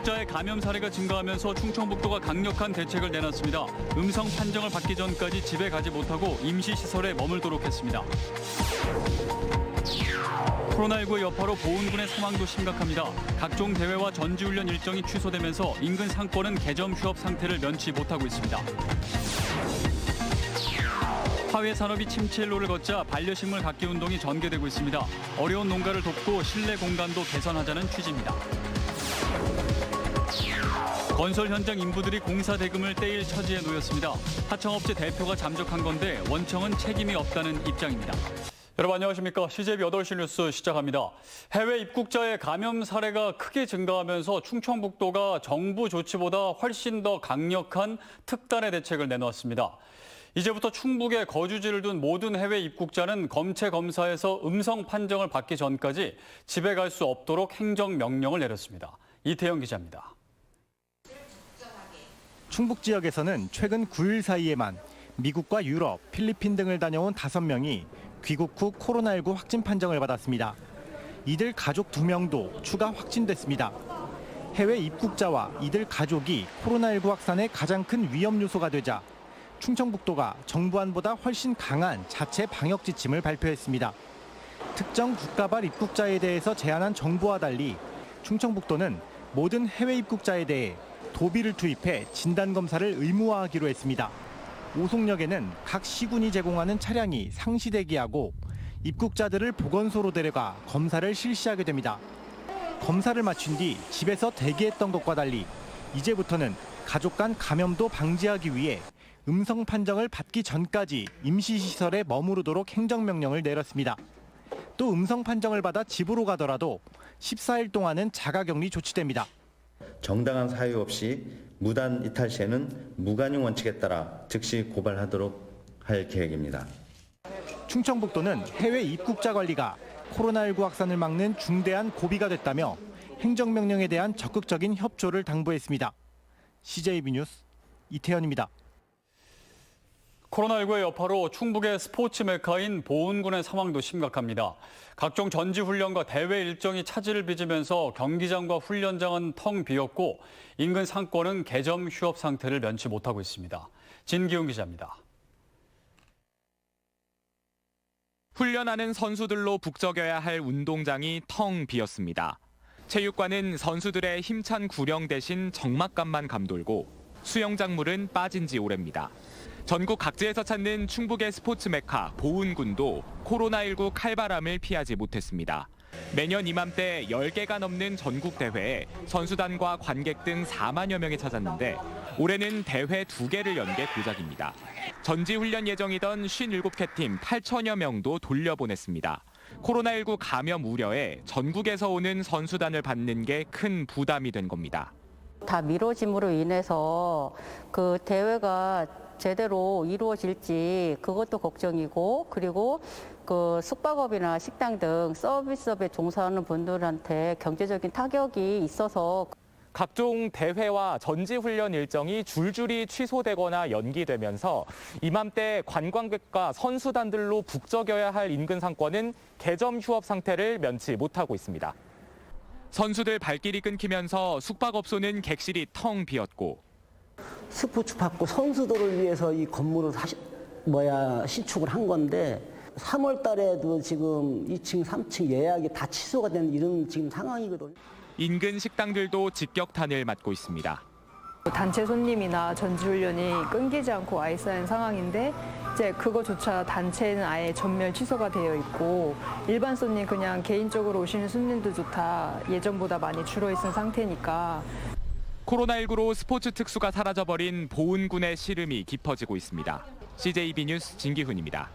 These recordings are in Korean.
입국자의 감염 사례가 증가하면서 충청북도가 강력한 대책을 내놨습니다. 음성 판정을 받기 전까지 집에 가지 못하고 임시시설에 머물도록 했습니다. 코로나19의 여파로 보은군의 상황도 심각합니다. 각종 대회와 전지훈련 일정이 취소되면서 인근 상권은 개점 휴업 상태를 면치 못하고 있습니다. 화훼 산업이 침체 일로를 걷자 반려식물 갖기 운동이 전개되고 있습니다. 어려운 농가를 돕고 실내 공간도 개선하자는 취지입니다. 건설 현장 인부들이 공사 대금을 떼일 처지에 놓였습니다. 하청업체 대표가 잠적한 건데 원청은 책임이 없다는 입장입니다. 여러분 안녕하십니까? CJB 8시 뉴스 시작합니다. 해외 입국자의 감염 사례가 크게 증가하면서 충청북도가 정부 조치보다 훨씬 더 강력한 특단의 대책을 내놓았습니다. 이제부터 충북에 거주지를 둔 모든 해외 입국자는 검체 검사에서 음성 판정을 받기 전까지 집에 갈 수 없도록 행정명령을 내렸습니다. 이태영 기자입니다. 충북 지역에서는 최근 9일 사이에만 미국과 유럽, 필리핀 등을 다녀온 5명이 귀국 후 코로나19 확진 판정을 받았습니다. 이들 가족 2명도 추가 확진됐습니다. 해외 입국자와 이들 가족이 코로나19 확산의 가장 큰 위험 요소가 되자 충청북도가 정부안보다 훨씬 강한 자체 방역 지침을 발표했습니다. 특정 국가발 입국자에 대해서 제한한 정부와 달리 충청북도는 모든 해외 입국자에 대해 도비를 투입해 진단검사를 의무화하기로 했습니다. 오송역에는 각 시군이 제공하는 차량이 상시 대기하고 입국자들을 보건소로 데려가 검사를 실시하게 됩니다. 검사를 마친 뒤 집에서 대기했던 것과 달리 이제부터는 가족 간 감염도 방지하기 위해 음성 판정을 받기 전까지 임시시설에 머무르도록 행정명령을 내렸습니다. 또 음성 판정을 받아 집으로 가더라도 14일 동안은 자가격리 조치됩니다. 정당한 사유 없이 무단 이탈 시에는 무관용 원칙에 따라 즉시 고발하도록 할 계획입니다. 충청북도는 해외 입국자 관리가 코로나19 확산을 막는 중대한 고비가 됐다며 행정명령에 대한 적극적인 협조를 당부했습니다. CJB 뉴스 이태현입니다. 코로나19의 여파로 충북의 스포츠 메카인 보은군의 상황도 심각합니다. 각종 전지훈련과 대회 일정이 차질을 빚으면서 경기장과 훈련장은 텅 비었고 인근 상권은 개점 휴업 상태를 면치 못하고 있습니다. 진기훈 기자입니다. 훈련하는 선수들로 북적여야 할 운동장이 텅 비었습니다. 체육관은 선수들의 힘찬 구령 대신 적막감만 감돌고 수영장 물은 빠진 지 오래입니다. 전국 각지에서 찾는 충북의 스포츠 메카 보은군도 코로나19 칼바람을 피하지 못했습니다. 매년 이맘때 10개가 넘는 전국 대회에 선수단과 관객 등 4만여 명이 찾았는데 올해는 대회 2개를 연 게 고작입니다. 전지훈련 예정이던 57개 팀 8천여 명도 돌려보냈습니다. 코로나19 감염 우려에 전국에서 오는 선수단을 받는 게 큰 부담이 된 겁니다. 다 미뤄짐으로 인해서 그 대회가 제대로 이루어질지 그것도 걱정이고, 그리고 그 숙박업이나 식당 등 서비스업에 종사하는 분들한테 경제적인 타격이 있어서 각종 대회와 전지훈련 일정이 줄줄이 취소되거나 연기되면서 이맘때 관광객과 선수단들로 북적여야 할 인근 상권은 개점 휴업 상태를 면치 못하고 있습니다. 선수들 발길이 끊기면서 숙박업소는 객실이 텅 비었고 스포츠 받고 선수들을 위해서 이 건물을 신축을 한 건데 3월 달에도 지금 2층, 3층 예약이 다 취소가 된 이런 지금 상황이거든요. 인근 식당들도 직격탄을 맞고 있습니다. 단체 손님이나 전지훈련이 끊기지 않고 와 있는 상황인데 이제 그거조차 단체는 아예 전면 취소가 되어 있고 일반 손님 그냥 개인적으로 오시는 손님들조차 예전보다 많이 줄어 있는 상태니까 코로나19로 스포츠 특수가 사라져버린 보은군의 시름이 깊어지고 있습니다. CJB 뉴스 진기훈입니다.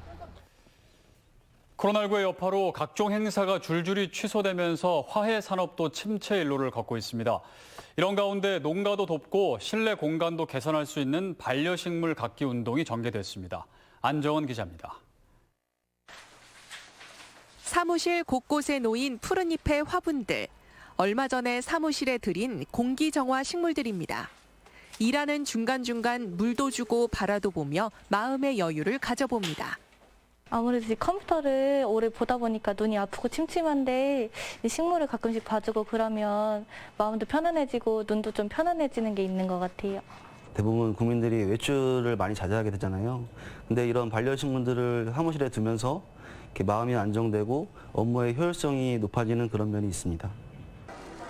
코로나19의 여파로 각종 행사가 줄줄이 취소되면서 화훼 산업도 침체 일로를 걷고 있습니다. 이런 가운데 농가도 돕고 실내 공간도 개선할 수 있는 반려식물 갖기 운동이 전개됐습니다. 안정원 기자입니다. 사무실 곳곳에 놓인 푸른 잎의 화분들. 얼마 전에 사무실에 들인 공기정화 식물들입니다. 일하는 중간중간 물도 주고 바라도 보며 마음의 여유를 가져봅니다. 아무래도 이제 컴퓨터를 오래 보다 보니까 눈이 아프고 침침한데 이 식물을 가끔씩 봐주고 그러면 마음도 편안해지고 눈도 좀 편안해지는 게 있는 것 같아요. 대부분 국민들이 외출을 많이 자제하게 되잖아요. 근데 이런 반려식물들을 사무실에 두면서 이렇게 마음이 안정되고 업무의 효율성이 높아지는 그런 면이 있습니다.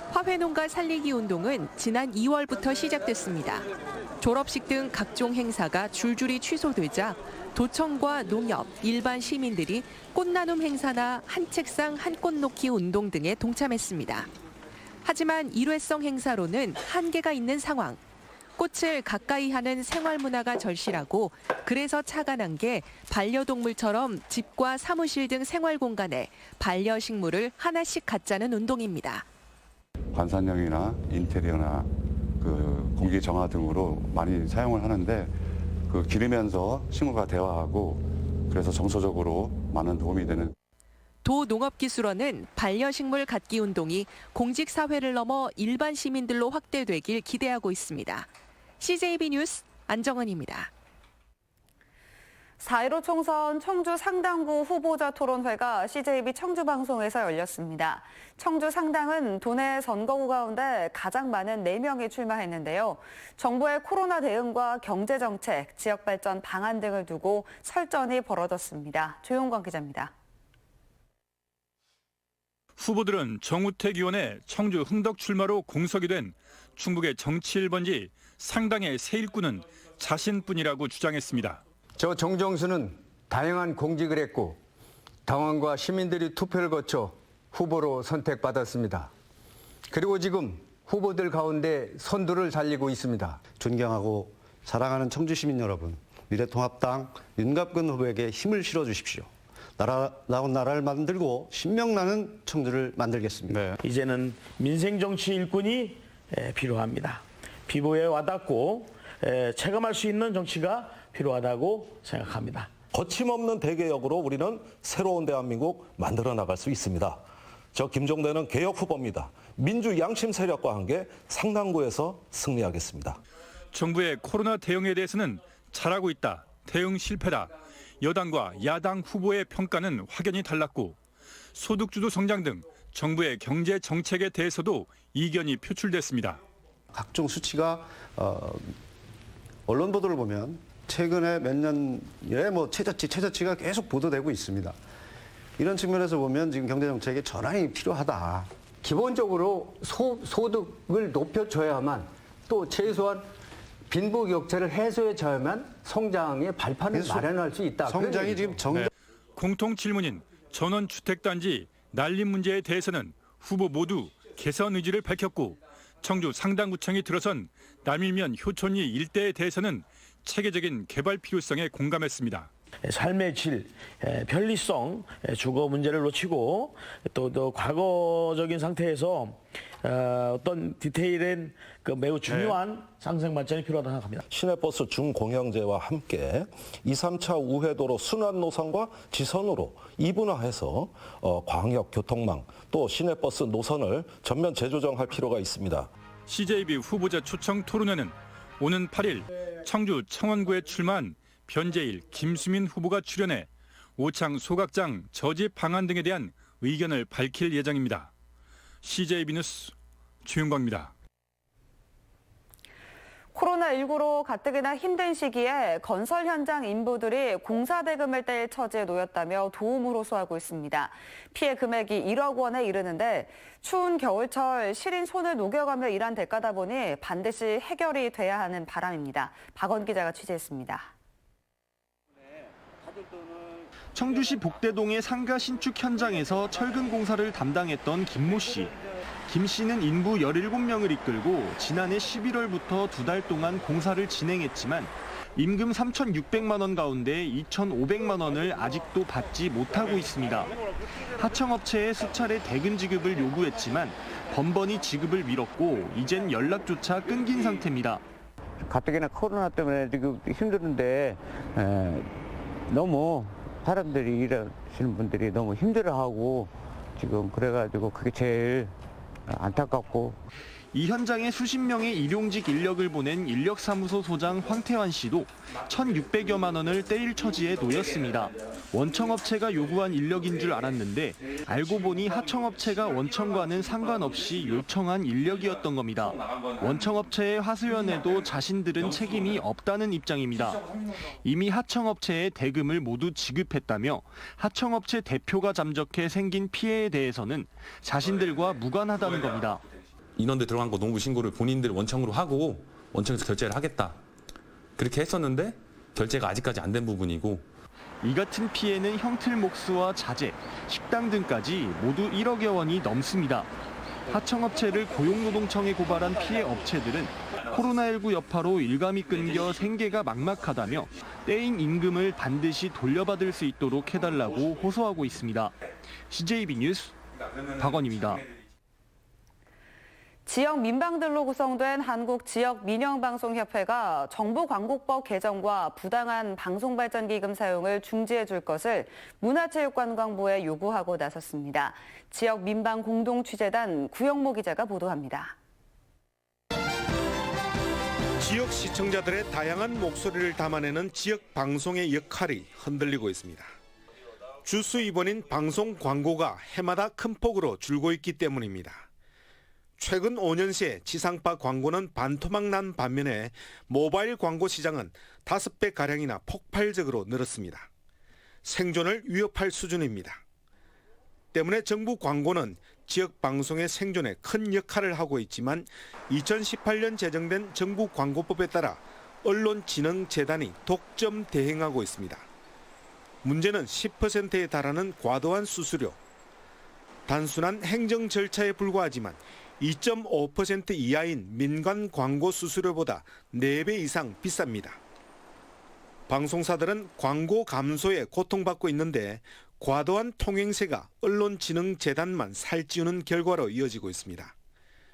화훼농가 살리기 운동은 지난 2월부터 시작됐습니다. 졸업식 등 각종 행사가 줄줄이 취소되자 도청과 농협, 일반 시민들이 꽃나눔 행사나 한 책상 한 꽃 놓기 운동 등에 동참했습니다. 하지만 일회성 행사로는 한계가 있는 상황. 꽃을 가까이 하는 생활 문화가 절실하고 그래서 착안한 게 반려동물처럼 집과 사무실 등 생활 공간에 반려식물을 하나씩 갖자는 운동입니다. 관상용이나 인테리어나 그 공기 정화 등으로 많이 사용을 하는데 그 기르면서 식물과 대화하고 그래서 정서적으로 많은 도움이 되는. 도농업기술원은 반려식물 갖기 운동이 공직사회를 넘어 일반 시민들로 확대되길 기대하고 있습니다. CJB 뉴스 안정은입니다. 4.15 총선 청주 상당구 후보자 토론회가 CJB 청주방송에서 열렸습니다. 청주 상당은 도내 선거구 가운데 가장 많은 4명이 출마했는데요. 정부의 코로나 대응과 경제정책, 지역발전 방안 등을 두고 설전이 벌어졌습니다. 조용광 기자입니다. 후보들은 정우택 의원의 청주 흥덕 출마로 공석이 된 충북의 정치 1번지 상당의 새 일꾼은 자신뿐이라고 주장했습니다. 저 정정수는 다양한 공직을 했고 당원과 시민들이 투표를 거쳐 후보로 선택받았습니다. 그리고 지금 후보들 가운데 선두를 달리고 있습니다. 존경하고 사랑하는 청주 시민 여러분, 미래통합당 윤갑근 후보에게 힘을 실어주십시오. 나라다운 나라를 만들고 신명나는 청주를 만들겠습니다. 네. 이제는 민생정치 일꾼이 필요합니다. 피부에 와닿고 체감할 수 있는 정치가 필요하다고 생각합니다. 거침없는 대개혁으로 우리는 새로운 대한민국 만들어 나갈 수 있습니다. 저 김종대는 개혁 후보입니다. 민주 양심 세력과 함께 상당구에서 승리하겠습니다. 정부의 코로나 대응에 대해서는 잘하고 있다, 대응 실패다. 여당과 야당 후보의 평가는 확연히 달랐고 소득주도 성장 등 정부의 경제 정책에 대해서도 이견이 표출됐습니다. 각종 수치가 언론 보도를 보면 최근에 몇 년에 최저치가 계속 보도되고 있습니다. 이런 측면에서 보면 지금 경제정책에 전환이 필요하다. 기본적으로 소득을 높여줘야만 또 최소한 빈부격차를 해소해줘야만 성장의 발판을 마련할 수 있다. 성장이 지금 공통 질문인 전원주택단지 난림 문제에 대해서는 후보 모두 개선 의지를 밝혔고 청주 상당구청이 들어선 남일면 효촌리 일대에 대해서는 체계적인 개발 필요성에 공감했습니다. 삶의 질, 편리성, 주거 문제를 놓치고 또 과거적인 상태에서 어떤 디테일엔 매우 중요한 상생 발전이 필요하다고 생각합니다. 시내버스 준공영제와 함께 2, 3차 우회도로 순환 노선과 지선으로 이분화해서 광역 교통망 또 시내버스 노선을 전면 재조정할 필요가 있습니다. CJB 후보자 초청 토론회는 오는 8일 청주 청원구에 출마한 변재일, 김수민 후보가 출연해 오창 소각장 저집 방안 등에 대한 의견을 밝힐 예정입니다. CJB 뉴스 주윤광입니다. 코로나19로 가뜩이나 힘든 시기에 건설 현장 인부들이 공사 대금을 뗄 처지에 놓였다며 도움을 호소하고 있습니다. 피해 금액이 1억 원에 이르는데 추운 겨울철 시린 손을 녹여가며 일한 대가다 보니 반드시 해결이 돼야 하는 바람입니다. 박원 기자가 취재했습니다. 청주시 복대동의 상가 신축 현장에서 철근 공사를 담당했던 김모 씨. 김 씨는 인부 17명을 이끌고 지난해 11월부터 2달 동안 공사를 진행했지만 임금 3,600만 원 가운데 2,500만 원을 아직도 받지 못하고 있습니다. 하청업체에 수차례 대금 지급을 요구했지만 번번이 지급을 미뤘고 이젠 연락조차 끊긴 상태입니다. 가뜩이나 코로나 때문에 지금 힘드는데 너무 사람들이 일하시는 분들이 너무 힘들어하고 지금 그래가지고 그게 제일 안타깝고. 이 현장에 수십 명의 일용직 인력을 보낸 인력사무소 소장 황태환 씨도 1,600여만 원을 떼일 처지에 놓였습니다. 원청업체가 요구한 인력인 줄 알았는데 알고 보니 하청업체가 원청과는 상관없이 요청한 인력이었던 겁니다. 원청업체의 하소연에도 자신들은 책임이 없다는 입장입니다. 이미 하청업체에 대금을 모두 지급했다며 하청업체 대표가 잠적해 생긴 피해에 대해서는 자신들과 무관하다는 겁니다. 인원들 들어간 거 농부 신고를 본인들 원청으로 하고 원청에서 결제를 하겠다. 그렇게 했었는데 결제가 아직까지 안 된 부분이고 이 같은 피해는 형틀목수와 자재, 식당 등까지 모두 1억여 원이 넘습니다. 하청업체를 고용노동청에 고발한 피해 업체들은 코로나19 여파로 일감이 끊겨 생계가 막막하다며 떼인 임금을 반드시 돌려받을 수 있도록 해달라고 호소하고 있습니다. CJB 뉴스 박원입니다. 지역 민방들로 구성된 한국지역민영방송협회가 정부광고법 개정과 부당한 방송발전기금 사용을 중지해 줄 것을 문화체육관광부에 요구하고 나섰습니다. 지역민방공동취재단 구영모 기자가 보도합니다. 지역 시청자들의 다양한 목소리를 담아내는 지역 방송의 역할이 흔들리고 있습니다. 주수 입원인 방송 광고가 해마다 큰 폭으로 줄고 있기 때문입니다. 최근 5년 새 지상파 광고는 반토막 난 반면에 모바일 광고 시장은 5배가량이나 폭발적으로 늘었습니다. 생존을 위협할 수준입니다. 때문에 정부 광고는 지역 방송의 생존에 큰 역할을 하고 있지만 2018년 제정된 정부 광고법에 따라 언론진흥재단이 독점 대행하고 있습니다. 문제는 10%에 달하는 과도한 수수료. 단순한 행정 절차에 불과하지만 2.5% 이하인 민간 광고 수수료보다 4배 이상 비쌉니다. 방송사들은 광고 감소에 고통받고 있는데 과도한 통행세가 언론진흥재단만 살찌우는 결과로 이어지고 있습니다.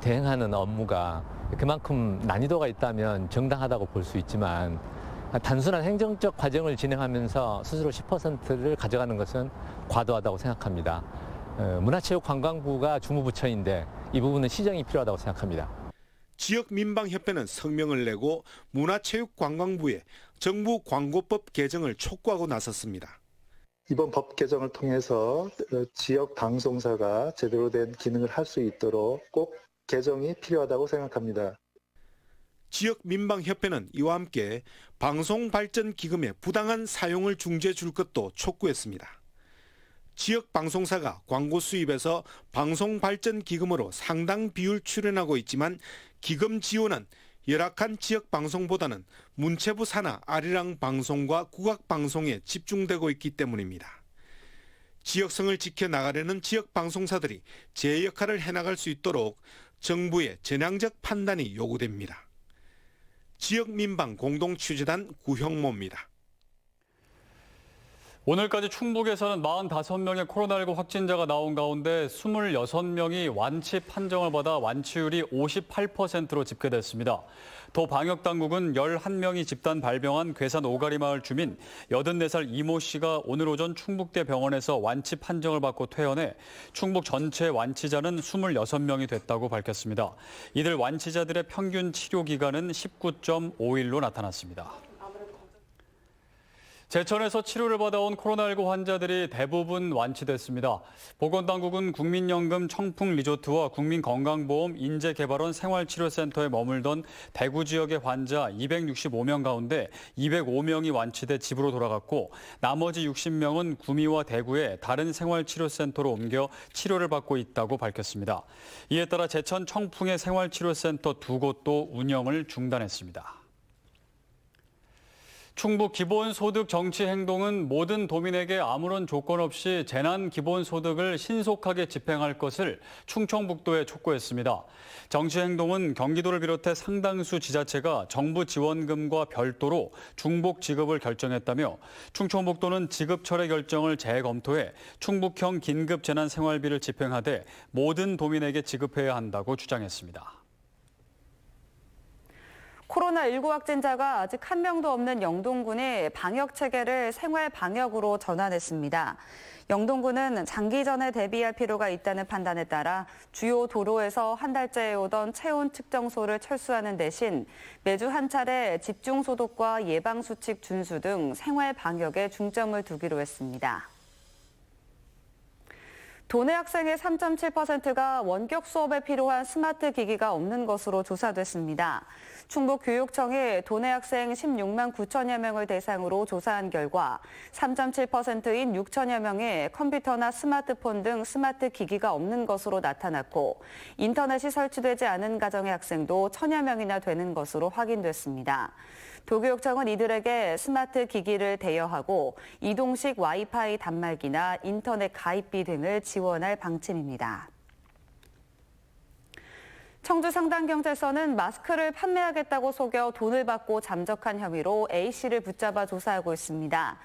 대행하는 업무가 그만큼 난이도가 있다면 정당하다고 볼 수 있지만 단순한 행정적 과정을 진행하면서 스스로 10%를 가져가는 것은 과도하다고 생각합니다. 문화체육관광부가 주무부처인데 이 부분은 시정이 필요하다고 생각합니다. 지역민방협회는 성명을 내고 문화체육관광부에 정부 광고법 개정을 촉구하고 나섰습니다. 이번 법 개정을 통해서 지역 방송사가 제대로 된 기능을 할 수 있도록 꼭 개정이 필요하다고 생각합니다. 지역민방협회는 이와 함께 방송발전기금의 부당한 사용을 중지해 줄 것도 촉구했습니다. 지역 방송사가 광고 수입에서 방송발전기금으로 상당 비율 출연하고 있지만 기금 지원은 열악한 지역 방송보다는 문체부 산하 아리랑 방송과 국악 방송에 집중되고 있기 때문입니다. 지역성을 지켜나가려는 지역 방송사들이 제 역할을 해나갈 수 있도록 정부의 전향적 판단이 요구됩니다. 지역민방 공동취재단 구형모입니다. 오늘까지 충북에서는 45명의 코로나19 확진자가 나온 가운데 26명이 완치 판정을 받아 완치율이 58%로 집계됐습니다. 도 방역당국은 11명이 집단 발병한 괴산 오가리마을 주민 84살 이모 씨가 오늘 오전 충북대 병원에서 완치 판정을 받고 퇴원해 충북 전체 완치자는 26명이 됐다고 밝혔습니다. 이들 완치자들의 평균 치료 기간은 19.5일로 나타났습니다. 제천에서 치료를 받아온 코로나19 환자들이 대부분 완치됐습니다. 보건당국은 국민연금 청풍리조트와 국민건강보험 인재개발원 생활치료센터에 머물던 대구 지역의 환자 265명 가운데 205명이 완치돼 집으로 돌아갔고 나머지 60명은 구미와 대구의 다른 생활치료센터로 옮겨 치료를 받고 있다고 밝혔습니다. 이에 따라 제천 청풍의 생활치료센터 2곳도 운영을 중단했습니다. 충북 기본소득 정치행동은 모든 도민에게 아무런 조건 없이 재난기본소득을 신속하게 집행할 것을 충청북도에 촉구했습니다. 정치행동은 경기도를 비롯해 상당수 지자체가 정부 지원금과 별도로 중복 지급을 결정했다며 충청북도는 지급 철회 결정을 재검토해 충북형 긴급재난생활비를 집행하되 모든 도민에게 지급해야 한다고 주장했습니다. 코로나19 확진자가 아직 한 명도 없는 영동군이 방역 체계를 생활 방역으로 전환했습니다. 영동군은 장기전에 대비할 필요가 있다는 판단에 따라 주요 도로에서 한 달째 해오던 체온 측정소를 철수하는 대신 매주 한 차례 집중 소독과 예방 수칙 준수 등 생활 방역에 중점을 두기로 했습니다. 도내 학생의 3.7%가 원격 수업에 필요한 스마트 기기가 없는 것으로 조사됐습니다. 충북교육청이 도내 학생 16만 9천여 명을 대상으로 조사한 결과 3.7%인 6천여 명이 컴퓨터나 스마트폰 등 스마트 기기가 없는 것으로 나타났고 인터넷이 설치되지 않은 가정의 학생도 1,000여 명이나 되는 것으로 확인됐습니다. 도교육청은 이들에게 스마트 기기를 대여하고 이동식 와이파이 단말기나 인터넷 가입비 등을 지원할 방침입니다. 청주 상당경찰서는 마스크를 판매하겠다고 속여 돈을 받고 잠적한 혐의로 A씨를 붙잡아 조사하고 있습니다.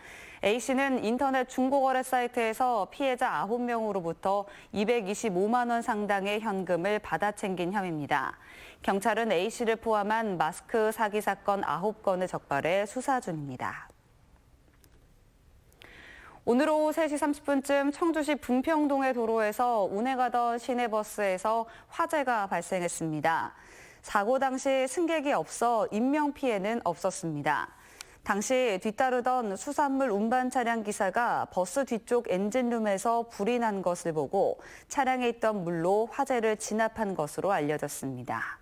A씨는 인터넷 중고거래 사이트에서 피해자 9명으로부터 225만 원 상당의 현금을 받아 챙긴 혐의입니다. 경찰은 A씨를 포함한 마스크 사기 사건 9건을 적발해 수사 중입니다. 오늘 오후 3시 30분쯤 청주시 분평동의 도로에서 운행하던 시내버스에서 화재가 발생했습니다. 사고 당시 승객이 없어 인명피해는 없었습니다. 당시 뒤따르던 수산물 운반 차량 기사가 버스 뒤쪽 엔진룸에서 불이 난 것을 보고 차량에 있던 물로 화재를 진압한 것으로 알려졌습니다.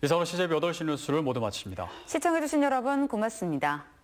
이상으로 CJB 8시 뉴스를 모두 마칩니다. 시청해주신 여러분 고맙습니다.